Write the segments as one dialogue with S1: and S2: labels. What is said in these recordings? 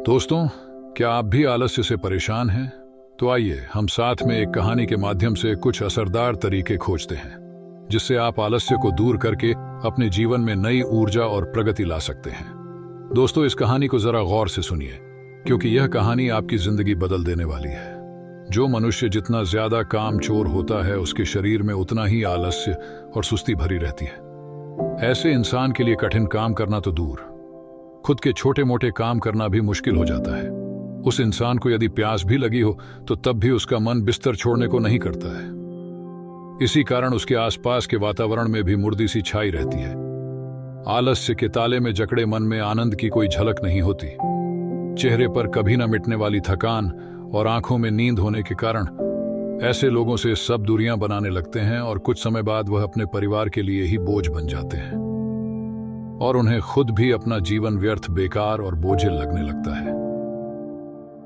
S1: दोस्तों, क्या आप भी आलस्य से परेशान हैं? तो आइए हम साथ में एक कहानी के माध्यम से कुछ असरदार तरीके खोजते हैं जिससे आप आलस्य को दूर करके अपने जीवन में नई ऊर्जा और प्रगति ला सकते हैं। दोस्तों, इस कहानी को जरा गौर से सुनिए क्योंकि यह कहानी आपकी जिंदगी बदल देने वाली है। जो मनुष्य जितना ज्यादा काम चोर होता है उसके शरीर में उतना ही आलस्य और सुस्ती भरी रहती है। ऐसे इंसान के लिए कठिन काम करना तो दूर, खुद के छोटे मोटे काम करना भी मुश्किल हो जाता है। उस इंसान को यदि प्यास भी लगी हो तो तब भी उसका मन बिस्तर छोड़ने को नहीं करता है। इसी कारण उसके आसपास के वातावरण में भी मुर्दी सी छाई रहती है। आलस्य के ताले में जकड़े मन में आनंद की कोई झलक नहीं होती। चेहरे पर कभी न मिटने वाली थकान और आंखों में नींद होने के कारण ऐसे लोगों से सब दूरियां बनाने लगते हैं और कुछ समय बाद वह अपने परिवार के लिए ही बोझ बन जाते हैं और उन्हें खुद भी अपना जीवन व्यर्थ, बेकार और बोझिल लगने लगता है।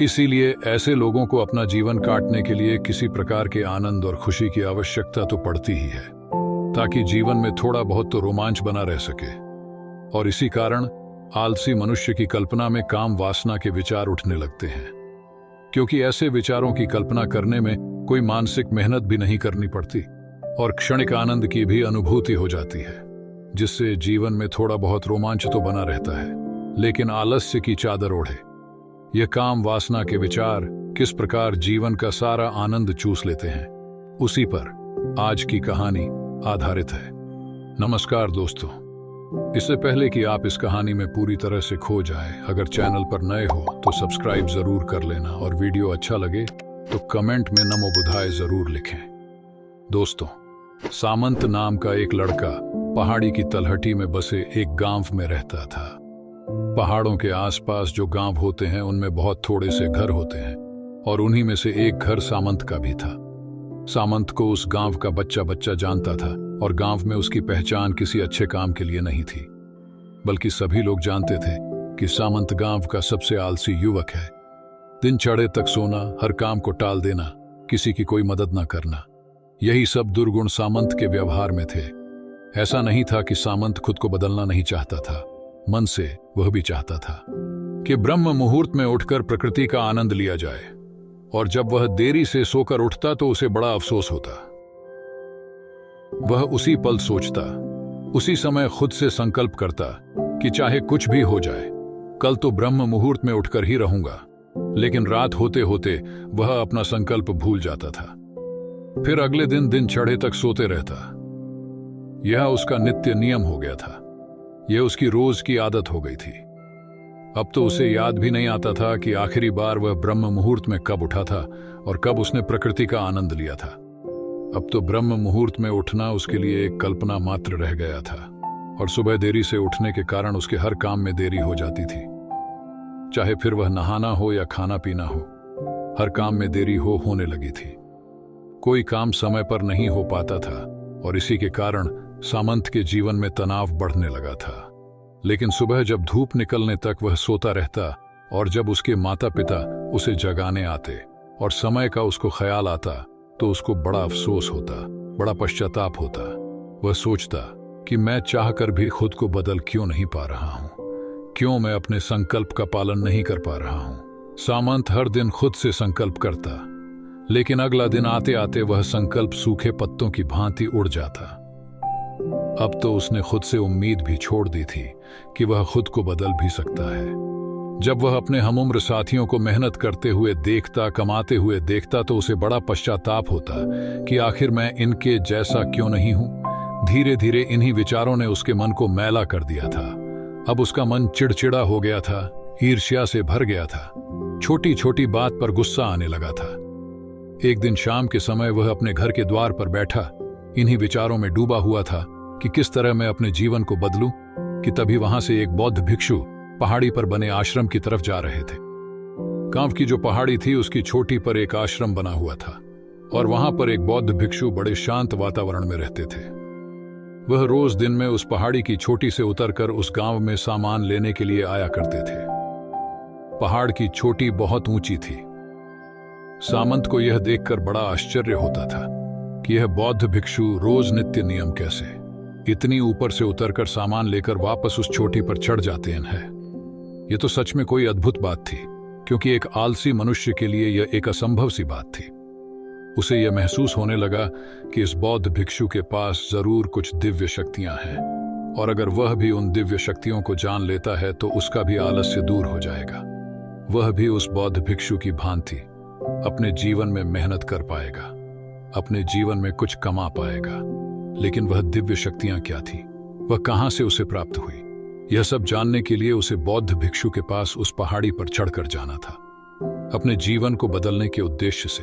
S1: इसीलिए ऐसे लोगों को अपना जीवन काटने के लिए किसी प्रकार के आनंद और खुशी की आवश्यकता तो पड़ती ही है ताकि जीवन में थोड़ा बहुत तो रोमांच बना रह सके। और इसी कारण आलसी मनुष्य की कल्पना में काम वासना के विचार उठने लगते हैं, क्योंकि ऐसे विचारों की कल्पना करने में कोई मानसिक मेहनत भी नहीं करनी पड़ती और क्षणिक आनंद की भी अनुभूति हो जाती है, जिससे जीवन में थोड़ा बहुत रोमांच तो बना रहता है। लेकिन आलस्य की चादर ओढ़े यह काम वासना के विचार किस प्रकार जीवन का सारा आनंद चूस लेते हैं, उसी पर आज की कहानी आधारित है। नमस्कार दोस्तों, इससे पहले कि आप इस कहानी में पूरी तरह से खो जाए, अगर चैनल पर नए हो तो सब्सक्राइब जरूर कर लेना और वीडियो अच्छा लगे तो कमेंट में नमो बुधाय जरूर लिखें। दोस्तों, सामंत नाम का एक लड़का पहाड़ी की तलहटी में बसे एक गांव में रहता था। पहाड़ों के आसपास जो गांव होते हैं उनमें बहुत थोड़े से घर होते हैं और उन्हीं में से एक घर सामंत का भी था। सामंत को उस गांव का बच्चा बच्चा जानता था और गांव में उसकी पहचान किसी अच्छे काम के लिए नहीं थी, बल्कि सभी लोग जानते थे कि सामंत गांव का सबसे आलसी युवक है। दिन चढ़े तक सोना, हर काम को टाल देना, किसी की कोई मदद न करना, यही सब दुर्गुण सामंत के व्यवहार में थे। ऐसा नहीं था कि सामंत खुद को बदलना नहीं चाहता था, मन से वह भी चाहता था कि ब्रह्म मुहूर्त में उठकर प्रकृति का आनंद लिया जाए, और जब वह देरी से सोकर उठता तो उसे बड़ा अफसोस होता। वह उसी पल सोचता, उसी समय खुद से संकल्प करता कि चाहे कुछ भी हो जाए, कल तो ब्रह्म मुहूर्त में उठकर ही रहूंगा। लेकिन रात होते होते वह अपना संकल्प भूल जाता था। फिर अगले दिन चढ़े तक सोते रहता। यह उसका नित्य नियम हो गया था, यह उसकी रोज की आदत हो गई थी। अब तो उसे याद भी नहीं आता था कि आखिरी बार वह ब्रह्म मुहूर्त में कब उठा था और कब उसने प्रकृति का आनंद लिया था। अब तो ब्रह्म मुहूर्त में उठना उसके लिए एक कल्पना मात्र रह गया था और सुबह देरी से उठने के कारण उसके हर काम में देरी हो जाती थी। चाहे फिर वह नहाना हो या खाना पीना हो, हर काम में देरी होने लगी थी। कोई काम समय पर नहीं हो पाता था और इसी के कारण सामंत के जीवन में तनाव बढ़ने लगा था। लेकिन सुबह जब धूप निकलने तक वह सोता रहता और जब उसके माता पिता उसे जगाने आते और समय का उसको ख्याल आता तो उसको बड़ा अफसोस होता, बड़ा पश्चाताप होता। वह सोचता कि मैं चाहकर भी खुद को बदल क्यों नहीं पा रहा हूं, क्यों मैं अपने संकल्प का पालन नहीं कर पा रहा हूं। सामंत हर दिन खुद से संकल्प करता, लेकिन अगला दिन आते आते वह संकल्प सूखे पत्तों की भांति उड़ जाता। अब तो उसने खुद से उम्मीद भी छोड़ दी थी कि वह खुद को बदल भी सकता है। जब वह अपने हमउम्र साथियों को मेहनत करते हुए देखता, कमाते हुए देखता तो उसे बड़ा पश्चाताप होता कि आखिर मैं इनके जैसा क्यों नहीं हूं। धीरे धीरे इन्हीं विचारों ने उसके मन को मैला कर दिया था। अब उसका मन चिड़चिड़ा हो गया था, ईर्ष्या से भर गया था, छोटी छोटी बात पर गुस्सा आने लगा था। एक दिन शाम के समय वह अपने घर के द्वार पर बैठा इन्हीं विचारों में डूबा हुआ था कि किस तरह मैं अपने जीवन को बदलूं, कि तभी वहां से एक बौद्ध भिक्षु पहाड़ी पर बने आश्रम की तरफ जा रहे थे। गांव की जो पहाड़ी थी उसकी चोटी पर एक आश्रम बना हुआ था और वहां पर एक बौद्ध भिक्षु बड़े शांत वातावरण में रहते थे। वह रोज दिन में उस पहाड़ी की चोटी से उतरकर उस गांव में सामान लेने के लिए आया करते थे। पहाड़ की चोटी बहुत ऊंची थी। सामंत को यह देखकर बड़ा आश्चर्य होता था कि यह बौद्ध भिक्षु रोज नित्य नियम कैसे इतनी ऊपर से उतरकर सामान लेकर वापस उस चोटी पर चढ़ जाते हैं। ये तो सच में कोई अद्भुत बात थी, क्योंकि एक आलसी मनुष्य के लिए यह एक असंभव सी बात थी। उसे यह महसूस होने लगा कि इस बौद्ध भिक्षु के पास जरूर कुछ दिव्य शक्तियां हैं, और अगर वह भी उन दिव्य शक्तियों को जान लेता है तो उसका भी आलस्य दूर हो जाएगा। वह भी उस बौद्ध भिक्षु की भांति अपने जीवन में मेहनत कर पाएगा, अपने जीवन में कुछ कमा पाएगा। लेकिन वह दिव्य शक्तियां क्या थी, वह कहां से उसे प्राप्त हुई? यह सब जानने के लिए उसे बौद्ध भिक्षु के पास उस पहाड़ी पर चढ़कर जाना था। अपने जीवन को बदलने के उद्देश्य से,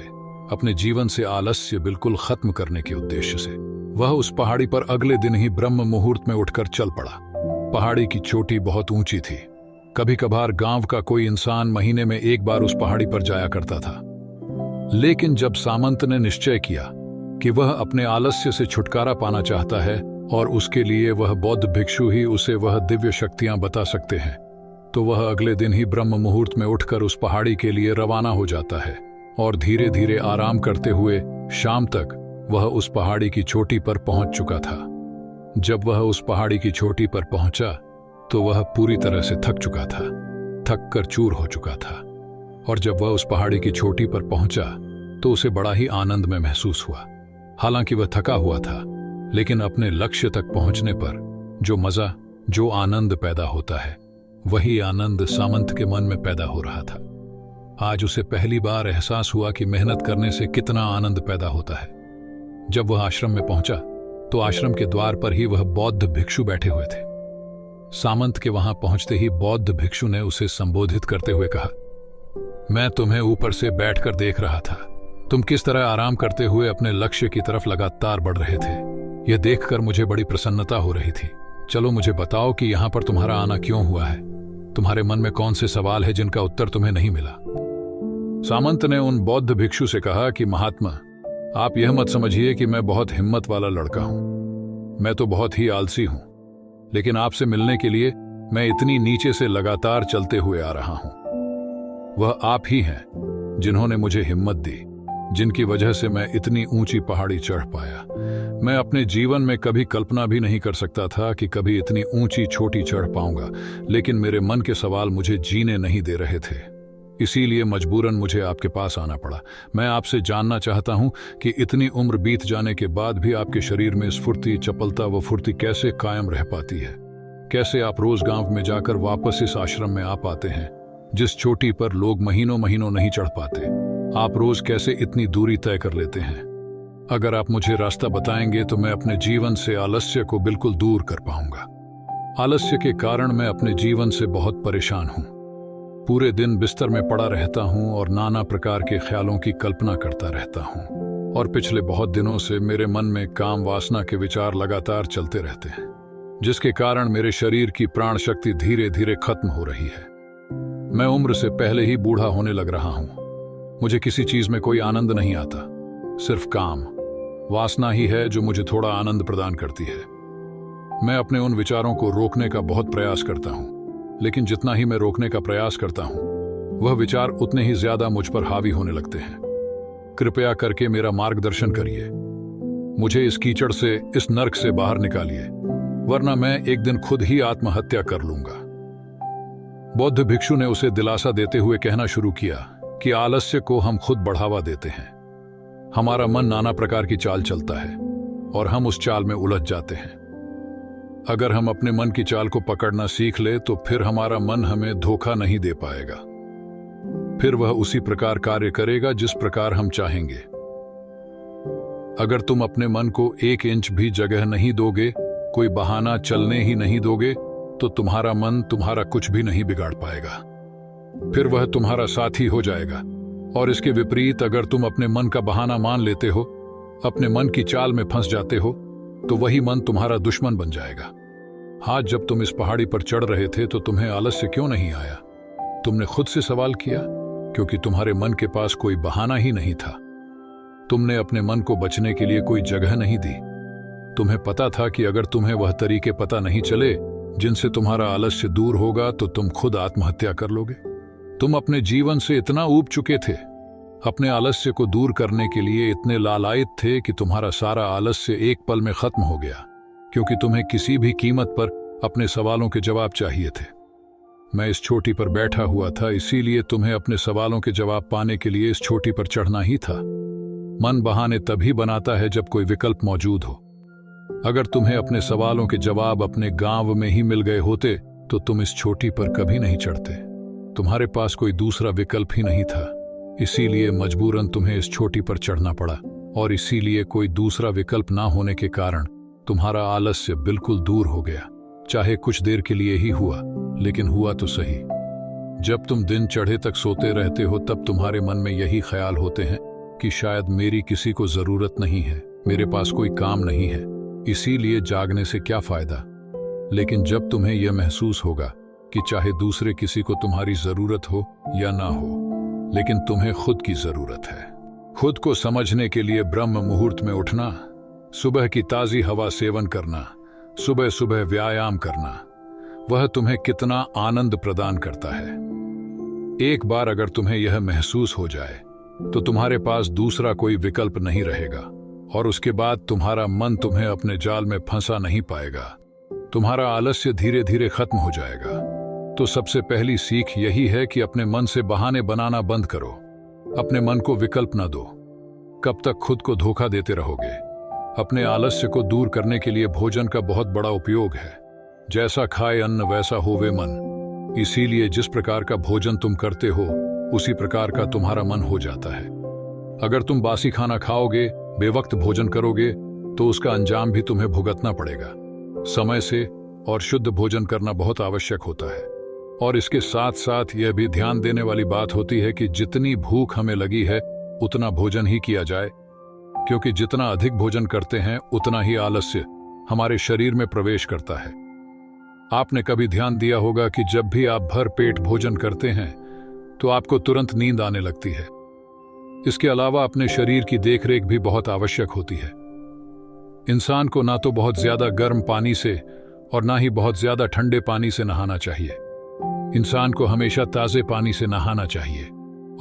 S1: अपने जीवन से आलस्य बिल्कुल खत्म करने के उद्देश्य से वह उस पहाड़ी पर अगले दिन ही ब्रह्म मुहूर्त में उठकर चल पड़ा। पहाड़ी की चोटी बहुत ऊंची थी। कभी कभार गांव का कोई इंसान महीने में एक बार उस पहाड़ी पर जाया करता था। लेकिन जब सामंत ने निश्चय किया कि वह अपने आलस्य से छुटकारा पाना चाहता है और उसके लिए वह बौद्ध भिक्षु ही उसे वह दिव्य शक्तियां बता सकते हैं, तो वह अगले दिन ही ब्रह्म मुहूर्त में उठकर उस पहाड़ी के लिए रवाना हो जाता है और धीरे धीरे आराम करते हुए शाम तक वह उस पहाड़ी की चोटी पर पहुंच चुका था। जब वह उस पहाड़ी की चोटी पर पहुंचा तो वह पूरी तरह से थक चुका था, थक कर चूर हो चुका था। और जब वह उस पहाड़ी की चोटी पर पहुंचा तो उसे बड़ा ही आनंद में महसूस हुआ। हालांकि वह थका हुआ था, लेकिन अपने लक्ष्य तक पहुंचने पर जो मजा, जो आनंद पैदा होता है, वही आनंद सामंत के मन में पैदा हो रहा था। आज उसे पहली बार एहसास हुआ कि मेहनत करने से कितना आनंद पैदा होता है। जब वह आश्रम में पहुंचा तो आश्रम के द्वार पर ही वह बौद्ध भिक्षु बैठे हुए थे। सामंत के वहां पहुंचते ही बौद्ध भिक्षु ने उसे संबोधित करते हुए कहा, मैं तुम्हें ऊपर से बैठकर देख रहा था। तुम किस तरह आराम करते हुए अपने लक्ष्य की तरफ लगातार बढ़ रहे थे। यह देखकर मुझे बड़ी प्रसन्नता हो रही थी। चलो मुझे बताओ कि यहां पर तुम्हारा आना क्यों हुआ है। तुम्हारे मन में कौन से सवाल है जिनका उत्तर तुम्हें नहीं मिला? सामंत ने उन बौद्ध भिक्षु से कहा कि महात्मा, आप यह मत समझिए कि मैं बहुत हिम्मत वाला लड़का हूं। मैं तो बहुत ही आलसी हूं, लेकिन आपसे मिलने के लिए मैं इतनी नीचे से लगातार चलते हुए आ रहा हूं। वह आप ही हैं जिन्होंने मुझे हिम्मत दी, जिनकी वजह से मैं इतनी ऊंची पहाड़ी चढ़ पाया। मैं अपने जीवन में कभी कल्पना भी नहीं कर सकता था कि कभी इतनी ऊंची चोटी चढ़ पाऊंगा, लेकिन मेरे मन के सवाल मुझे जीने नहीं दे रहे थे। इसीलिए मजबूरन मुझे आपके पास आना पड़ा। मैं आपसे जानना चाहता हूं कि इतनी उम्र बीत जाने के बाद भी आपके शरीर में स्फूर्ति, चपलता व फुर्ती कैसे कायम रह पाती है। कैसे आप रोज गांव में जाकर वापस इस आश्रम में आ पाते हैं, जिस चोटी पर लोग महीनों महीनों नहीं चढ़ पाते। आप रोज कैसे इतनी दूरी तय कर लेते हैं? अगर आप मुझे रास्ता बताएंगे तो मैं अपने जीवन से आलस्य को बिल्कुल दूर कर पाऊंगा। आलस्य के कारण मैं अपने जीवन से बहुत परेशान हूं। पूरे दिन बिस्तर में पड़ा रहता हूं और नाना प्रकार के ख्यालों की कल्पना करता रहता हूं। और पिछले बहुत दिनों से मेरे मन में काम वासना के विचार लगातार चलते रहते हैं, जिसके कारण मेरे शरीर की प्राण शक्ति धीरे धीरे खत्म हो रही है। मैं उम्र से पहले ही बूढ़ा होने लग रहा हूं। मुझे किसी चीज में कोई आनंद नहीं आता। सिर्फ काम, वासना ही है जो मुझे थोड़ा आनंद प्रदान करती है। मैं अपने उन विचारों को रोकने का बहुत प्रयास करता हूं, लेकिन जितना ही मैं रोकने का प्रयास करता हूं, वह विचार उतने ही ज्यादा मुझ पर हावी होने लगते हैं। कृपया करके मेरा मार्गदर्शन करिए। मुझे इस कीचड़ से, इस नर्क से बाहर निकालिए, वरना मैं एक दिन खुद ही आत्महत्या कर लूंगा। बौद्ध भिक्षु ने उसे दिलासा देते हुए कहना शुरू किया कि आलस्य को हम खुद बढ़ावा देते हैं। हमारा मन नाना प्रकार की चाल चलता है और हम उस चाल में उलझ जाते हैं। अगर हम अपने मन की चाल को पकड़ना सीख ले तो फिर हमारा मन हमें धोखा नहीं दे पाएगा। फिर वह उसी प्रकार कार्य करेगा जिस प्रकार हम चाहेंगे। अगर तुम अपने मन को 1 इंच भी जगह नहीं दोगे, कोई बहाना चलने ही नहीं दोगे, तो तुम्हारा मन तुम्हारा कुछ भी नहीं बिगाड़ पाएगा। फिर वह तुम्हारा साथी हो जाएगा। और इसके विपरीत अगर तुम अपने मन का बहाना मान लेते हो, अपने मन की चाल में फंस जाते हो, तो वही मन तुम्हारा दुश्मन बन जाएगा। आज जब तुम इस पहाड़ी पर चढ़ रहे थे तो तुम्हें आलस्य क्यों नहीं आया? तुमने खुद से सवाल किया? क्योंकि तुम्हारे मन के पास कोई बहाना ही नहीं था। तुमने अपने मन को बचने के लिए कोई जगह नहीं दी। तुम्हें पता था कि अगर तुम्हें वह तरीके पता नहीं चले जिनसे तुम्हारा आलस्य दूर होगा तो तुम खुद आत्महत्या कर लोगे। तुम अपने जीवन से इतना ऊब चुके थे, अपने आलस्य को दूर करने के लिए इतने लालायित थे कि तुम्हारा सारा आलस्य एक पल में खत्म हो गया, क्योंकि तुम्हें किसी भी कीमत पर अपने सवालों के जवाब चाहिए थे। मैं इस चोटी पर बैठा हुआ था, इसीलिए तुम्हें अपने सवालों के जवाब पाने के लिए इस चोटी पर चढ़ना ही था। मन बहाने तभी बनाता है जब कोई विकल्प मौजूद हो। अगर तुम्हें अपने सवालों के जवाब अपने गांव में ही मिल गए होते तो तुम इस चोटी पर कभी नहीं चढ़ते। तुम्हारे पास कोई दूसरा विकल्प ही नहीं था, इसीलिए मजबूरन तुम्हें इस चोटी पर चढ़ना पड़ा। और इसीलिए कोई दूसरा विकल्प ना होने के कारण तुम्हारा आलस्य बिल्कुल दूर हो गया। चाहे कुछ देर के लिए ही हुआ, लेकिन हुआ तो सही। जब तुम दिन चढ़े तक सोते रहते हो तब तुम्हारे मन में यही ख्याल होते हैं कि शायद मेरी किसी को जरूरत नहीं है, मेरे पास कोई काम नहीं है, इसीलिए जागने से क्या फायदा। लेकिन जब तुम्हें यह महसूस होगा कि चाहे दूसरे किसी को तुम्हारी जरूरत हो या ना हो, लेकिन तुम्हें खुद की जरूरत है। खुद को समझने के लिए ब्रह्म मुहूर्त में उठना, सुबह की ताजी हवा सेवन करना, सुबह सुबह व्यायाम करना, वह तुम्हें कितना आनंद प्रदान करता है। एक बार अगर तुम्हें यह महसूस हो जाए तो तुम्हारे पास दूसरा कोई विकल्प नहीं रहेगा, और उसके बाद तुम्हारा मन तुम्हें अपने जाल में फंसा नहीं पाएगा। तुम्हारा आलस्य धीरे धीरे खत्म हो जाएगा। तो सबसे पहली सीख यही है कि अपने मन से बहाने बनाना बंद करो। अपने मन को विकल्प न दो। कब तक खुद को धोखा देते रहोगे? अपने आलस्य को दूर करने के लिए भोजन का बहुत बड़ा उपयोग है। जैसा खाए अन्न वैसा होवे मन। इसीलिए जिस प्रकार का भोजन तुम करते हो उसी प्रकार का तुम्हारा मन हो जाता है। अगर तुम बासी खाना खाओगे, बेवक्त भोजन करोगे, तो उसका अंजाम भी तुम्हें भुगतना पड़ेगा। समय से और शुद्ध भोजन करना बहुत आवश्यक होता है। और इसके साथ साथ यह भी ध्यान देने वाली बात होती है कि जितनी भूख हमें लगी है उतना भोजन ही किया जाए, क्योंकि जितना अधिक भोजन करते हैं उतना ही आलस्य हमारे शरीर में प्रवेश करता है। आपने कभी ध्यान दिया होगा कि जब भी आप भर पेट भोजन करते हैं तो आपको तुरंत नींद आने लगती है। इसके अलावा अपने शरीर की देखरेख भी बहुत आवश्यक होती है। इंसान को ना तो बहुत ज्यादा गर्म पानी से और ना ही बहुत ज्यादा ठंडे पानी से नहाना चाहिए। इंसान को हमेशा ताजे पानी से नहाना चाहिए,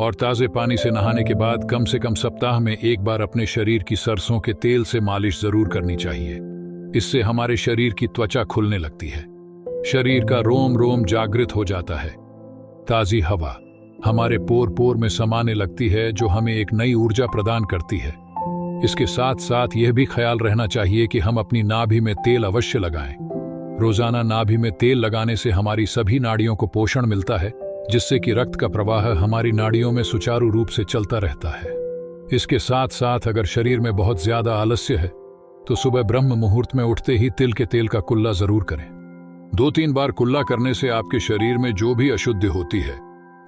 S1: और ताजे पानी से नहाने के बाद कम से कम सप्ताह में एक बार अपने शरीर की सरसों के तेल से मालिश जरूर करनी चाहिए। इससे हमारे शरीर की त्वचा खुलने लगती है, शरीर का रोम रोम जागृत हो जाता है। ताजी हवा हमारे पोर पोर में समाने लगती है, जो हमें एक नई ऊर्जा प्रदान करती है। इसके साथ साथ यह भी ख्याल रहना चाहिए कि हम अपनी नाभि में तेल अवश्य लगाएं। रोजाना नाभि में तेल लगाने से हमारी सभी नाड़ियों को पोषण मिलता है, जिससे कि रक्त का प्रवाह हमारी नाड़ियों में सुचारू रूप से चलता रहता है। इसके साथ साथ अगर शरीर में बहुत ज्यादा आलस्य है तो सुबह ब्रह्म मुहूर्त में उठते ही तिल के तेल का कुल्ला जरूर करें। 2-3 बार कुल्ला करने से आपके शरीर में जो भी अशुद्धि होती है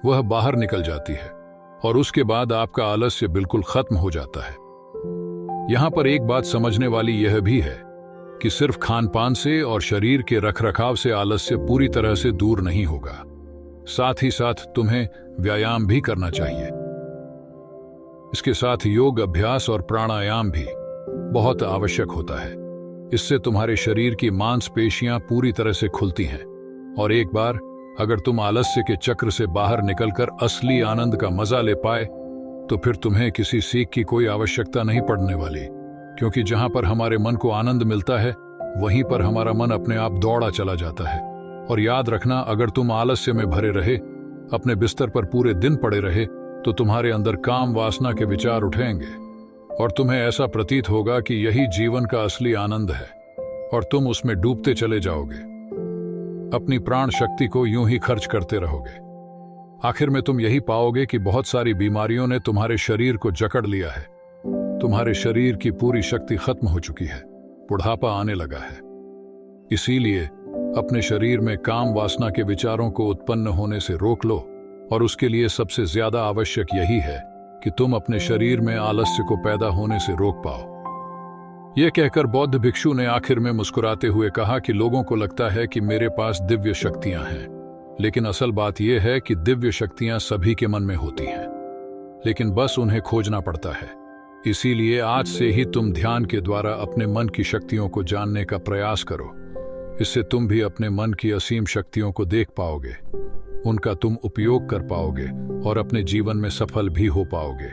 S1: वह बाहर निकल जाती है, और उसके बाद आपका आलस्य बिल्कुल खत्म हो जाता है। यहां पर एक बात समझने वाली यह भी है कि सिर्फ खान पान से और शरीर के रखरखाव से आलस्य पूरी तरह से दूर नहीं होगा। साथ ही साथ तुम्हें व्यायाम भी करना चाहिए। इसके साथ योग अभ्यास और प्राणायाम भी बहुत आवश्यक होता है। इससे तुम्हारे शरीर की मांसपेशियां पूरी तरह से खुलती हैं, और एक बार अगर तुम आलस्य के चक्र से बाहर निकलकर असली आनंद का मजा ले पाए तो फिर तुम्हें किसी सीख की कोई आवश्यकता नहीं पड़ने वाली, क्योंकि जहां पर हमारे मन को आनंद मिलता है वहीं पर हमारा मन अपने आप दौड़ा चला जाता है। और याद रखना, अगर तुम आलस्य में भरे रहे, अपने बिस्तर पर पूरे दिन पड़े रहे, तो तुम्हारे अंदर काम वासना के विचार उठेंगे और तुम्हें ऐसा प्रतीत होगा कि यही जीवन का असली आनंद है, और तुम उसमें डूबते चले जाओगे। अपनी प्राण शक्ति को यूं ही खर्च करते रहोगे। आखिर में तुम यही पाओगे कि बहुत सारी बीमारियों ने तुम्हारे शरीर को जकड़ लिया है। तुम्हारे शरीर की पूरी शक्ति खत्म हो चुकी है, बुढ़ापा आने लगा है। इसीलिए अपने शरीर में काम वासना के विचारों को उत्पन्न होने से रोक लो, और उसके लिए सबसे ज्यादा आवश्यक यही है कि तुम अपने शरीर में आलस्य को पैदा होने से रोक पाओ। यह कहकर बौद्ध भिक्षु ने आखिर में मुस्कुराते हुए कहा कि लोगों को लगता है कि मेरे पास दिव्य शक्तियां हैं, लेकिन असल बात यह है कि दिव्य शक्तियां सभी के मन में होती हैं, लेकिन बस उन्हें खोजना पड़ता है। इसीलिए आज से ही तुम ध्यान के द्वारा अपने मन की शक्तियों को जानने का प्रयास करो। इससे तुम भी अपने मन की असीम शक्तियों को देख पाओगे, उनका तुम उपयोग कर पाओगे और अपने जीवन में सफल भी हो पाओगे।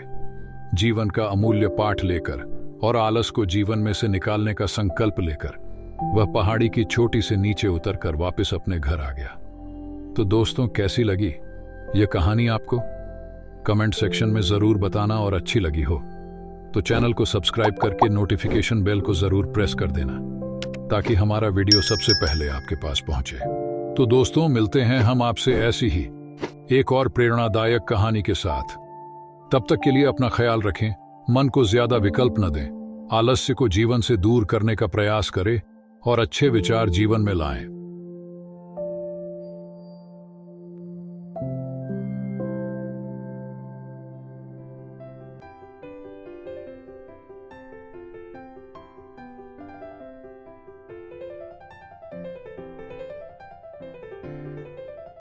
S1: जीवन का अमूल्य पाठ लेकर और आलस को जीवन में से निकालने का संकल्प लेकर वह पहाड़ी की चोटी से नीचे उतरकर वापस अपने घर आ गया। तो दोस्तों, कैसी लगी ये कहानी आपको? कमेंट सेक्शन में जरूर बताना, और अच्छी लगी हो तो चैनल को सब्सक्राइब करके नोटिफिकेशन बेल को जरूर प्रेस कर देना, ताकि हमारा वीडियो सबसे पहले आपके पास पहुंचे। तो दोस्तों, मिलते हैं हम आपसे ऐसी ही एक और प्रेरणादायक कहानी के साथ। तब तक के लिए अपना ख्याल रखें, मन को ज्यादा विकल्प न दें, आलस्य को जीवन से दूर करने का प्रयास करें और अच्छे विचार जीवन में लाएं।